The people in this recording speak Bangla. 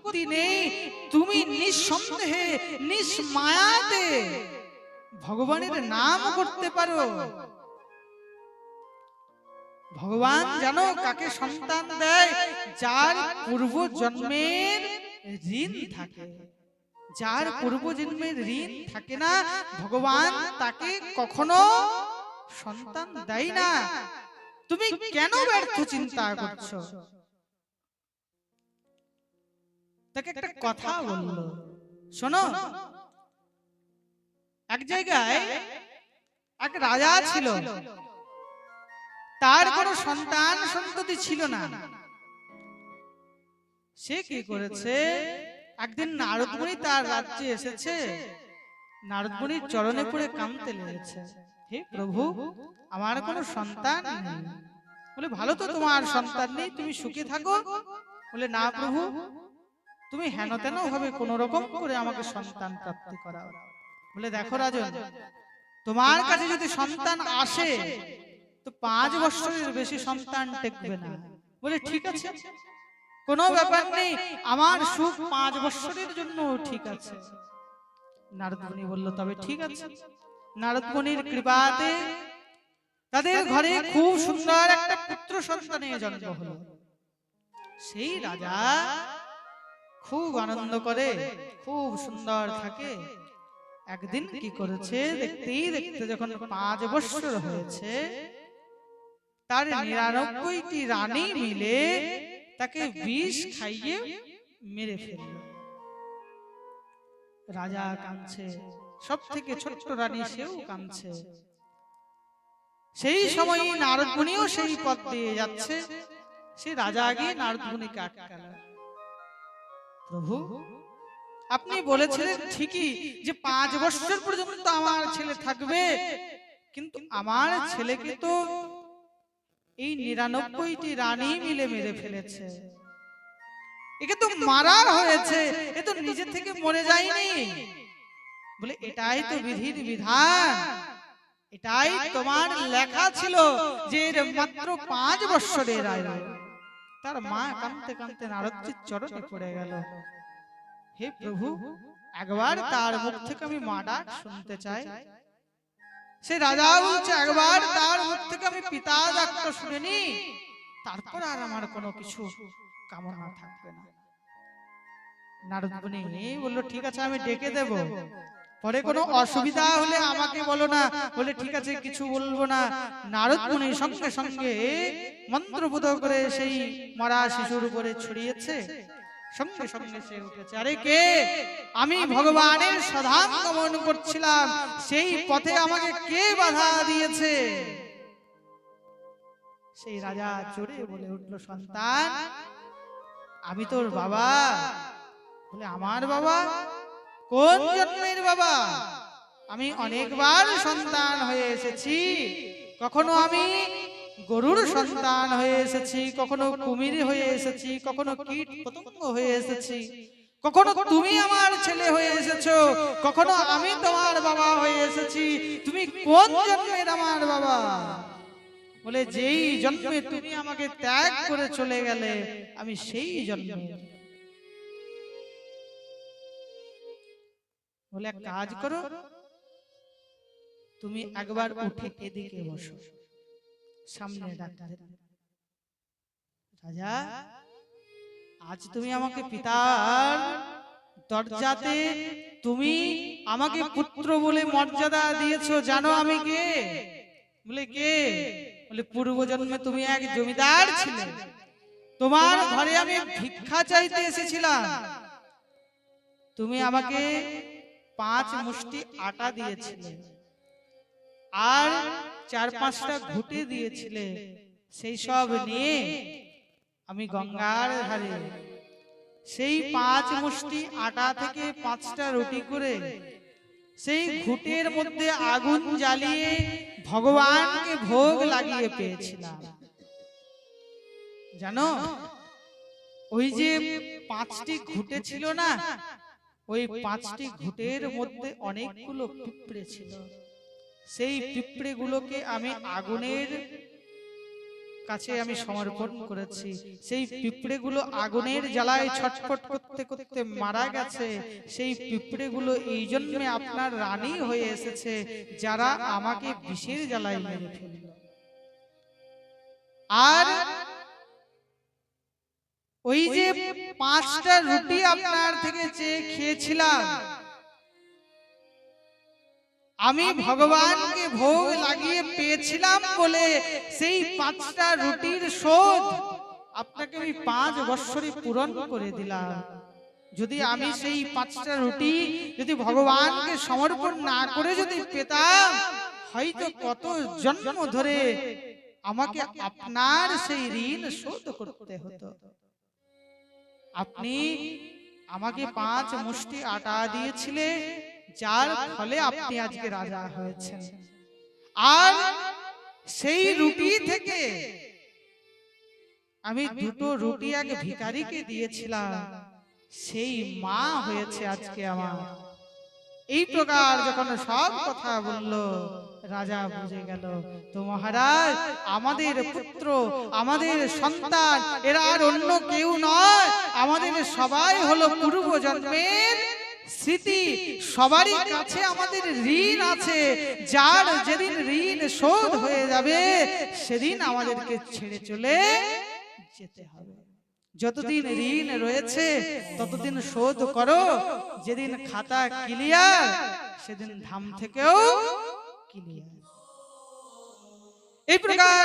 বিপত্তি নেই, তুমি নিঃসন্দেহে নিষ্মায়াতে ভগবানের নাম করতে পারো। ভগবান জানো কাকে সন্তান দেয়? যার পূর্ব জন্মের ঋণ থাকে। যার পূর্ব জন্মের ঋণ থাকে না, ভগবান তাকে কখনো সন্তান দেয় না। তুমি কেন ব্যর্থ চিন্তা করছো? তাকে একটা কথা বললো, শোনো। এক জায়গায় এক রাজা ছিল, তার কোনো সন্তান সন্ততি ছিল না। সে কি করেছে, একদিন নারদ মুনি তার রাজ্যে এসেছে। নারদ মুনির চরণে পড়ে কাঁদতে লেগেছে, হে প্রভু, আমার কোনো সন্তান নেই। বলে, ভালো তো তোমার সন্তান নেই, তুমি সুখে থাকো। বলে, না প্রভু, তুমি হেন তেন ভাবে কোন রকম করে আমাকে সন্তান প্রাপ্তি করাও। বলে, দেখো রাজন, তোমার কাছে যদি সন্তান আসে তো 5 বছরের বেশি সন্তান টেকবে না। বলে, ঠিক আছে, কোনো ব্যাপার নেই, আমার সুখ 5 বছরের জন্য ঠিক আছে। নারদ মুনি বলল, তবে ঠিক আছে। নারদ মুনির কৃপাতে তাদের ঘরে খুব সুন্দর একটা পুত্র সন্তানের জন্ম হলো। সেই রাজা খুব আনন্দ করে, খুব সুন্দর থাকে। একদিন কি করেছে, দেখতেই দেখতে যখন 5 বছর হয়েছে, তার 99টি রানী মিলে তাকে বিষ খাইয়ে মেরে ফেলল। রাজা কাঁদছে, সব থেকে ছোট্ট রানী সেও কাঁদছে। সেই সময় নারদ মুনিও সেই পথ দিয়ে যাচ্ছে। সে রাজা গিয়ে নারদ মুনিকে আটকাল। প্রভু, আপনি বলেছিলেন ঠিকই যে 5 বছর পর্যন্ত আমার ছেলে থাকবে, কিন্তু আমার ছেলেকে তো এই 99টি রানী মিলে মেরে ফেলেছে। একে তো মারার হয়েছে, এ তো নিজে থেকে মরে যায়নি। বলে, এটাই তো বিধির বিধান, এটাই তোমার লেখা ছিল যে মাত্র 5 বছরের আয়ু। তার মা কাঁদতে কাঁদতে নারদজির চরণে পড়ে গেল, হে প্রভু, একবার তার মুখ থেকে আমি মা ডাক শুনতে চাই। সে রাজা বলছে, একবার তার মুখ থেকে আমি পিতা ডাকটা শুনে নি, তারপর আর আমার কোনো কিছু কামনা থাকবে না। নারদ মুনি বলল, ঠিক আছে, আমি ডেকে দেব, পরে কোনো অসুবিধা হলে আমাকে বলো না। বলে, ঠিক আছে, কিছু বলবো না। নারদ মুনি সঙ্গে সঙ্গে মন্ত্রপুত করে সেই মরা শিশুর উপরে ছড়িয়েছে। সঙ্গে সঙ্গে সে উঠেছে। আরে কে? আমি ভগবানের সধাম গমন করছিলাম, সেই পথে আমাকে কে বাধা দিয়েছে? সেই রাজা চড়ে বলে উঠল, সন্তান, আমি তোর বাবা। বলে, আমার বাবা? কোন জন্মের বাবা? আমি অনেকবার সন্তান হয়ে এসেছি। কখনো আমি গরুর সন্তান হয়ে এসেছি, কখনো কুমির হয়ে এসেছি, কখনো কীট পতঙ্গ হয়ে এসেছি, কখনো তুমি আমার ছেলে হয়ে এসেছো, কখনো আমি তোমার বাবা হয়ে এসেছি। তুমি কোন জন্মের আমার বাবা? বলে, যেই জন্মে তুমি আমাকে ত্যাগ করে চলে গেলে, আমি সেই জন্মে। বলে, এক কাজ করো, তুমি একবার উঠে এদিকে বসো, সামনে ডাক্তার। রাজা, আজ তুমি আমাকে পিতার দরজাতে তুমি আমাকে পুত্র বলে মর্যাদা দিয়েছো, জানো আমি কে? বলে, কে? বলে, পূর্বজন্মে তুমি এক জমিদার ছিলে, তোমার ঘরে আমি ভিক্ষা চাইতে এসেছিলাম, তুমি আমাকে 5 মুষ্টি আটা দিয়েছিলে আর 4-5টা ঘুটে দিয়েছিলে। সেই সব নিয়ে আমি গঙ্গার ধারে সেই 5 মুষ্টি আটা থেকে 5টা রুটি করে সেই ঘুটের মধ্যে আগুন জ্বালিয়ে ভগবানকে ভোগ লাগিয়ে পেয়েছিলাম। জানো, ওই যে 5টি ঘুটে ছিল না, ওই 5টি ঘুটের মধ্যে অনেকগুলো পিঁপড়ে ছিল। সেই পিঁপড়ে গুলোকে আমি আগুনের কাছে আমি সমর্পণ করেছি। সেই পিঁপড়েগুলো আগুনের জ্বালায় ছটফট করতে করতে মারা গেছে। সেই পিঁপড়েগুলো এই জন্যে আপনার রানী হয়ে এসেছে, যারা আমাকে বিষের জ্বালায় মেরে ফেলল। আর ওই যে 5টা রুটি আপনার থেকে চেয়ে খেয়েছিলাম, আমি ভগবানকে ভোগ লাগিয়ে পেয়েছিলাম বলে সেই 5টা রুটির শোধ আপনাকে আমি 5 বৎসরে পূরণ করে দিলাম। যদি আমি সেই 5টা রুটি যদি ভগবানকে সমর্পণ না করে যদি পেতাম, হয়তো কত জন্ম ধরে আমাকে আপনার সেই ঋণ শোধ করতে হতো। আপনি আমাকে 5 মুষ্টি আটা দিয়েছিলেন, যার ফলে আপনি আজকে রাজা হয়েছেন। আর সেই রুটি থেকে আমি 2টো রুটি আগে ভিখারিকে দিয়েছিলাম, সেই মা হয়েছে আজকে আমার। এই প্রকার যখন সব কথা বলল, রাজা বুঝে গেল তো মহারাজ আমাদের পুত্র, আমাদের সন্তান, এরা আর অন্য কেউ নয়, আমাদের সবাই হলো পূর্ব জন্মের স্মৃতি। সবারই কাছে আমাদের ঋণ আছে, যার যেদিন ঋণ শোধ হয়ে যাবে সেদিন আমাদেরকে ছেড়ে চলে যেতে হবে। যতদিন ঋণ রয়েছে ততদিন শোধ করো, যেদিন খাতা ক্লিয়ার সেদিন ধাম থেকেও ক্লিয়ার। এই প্রকার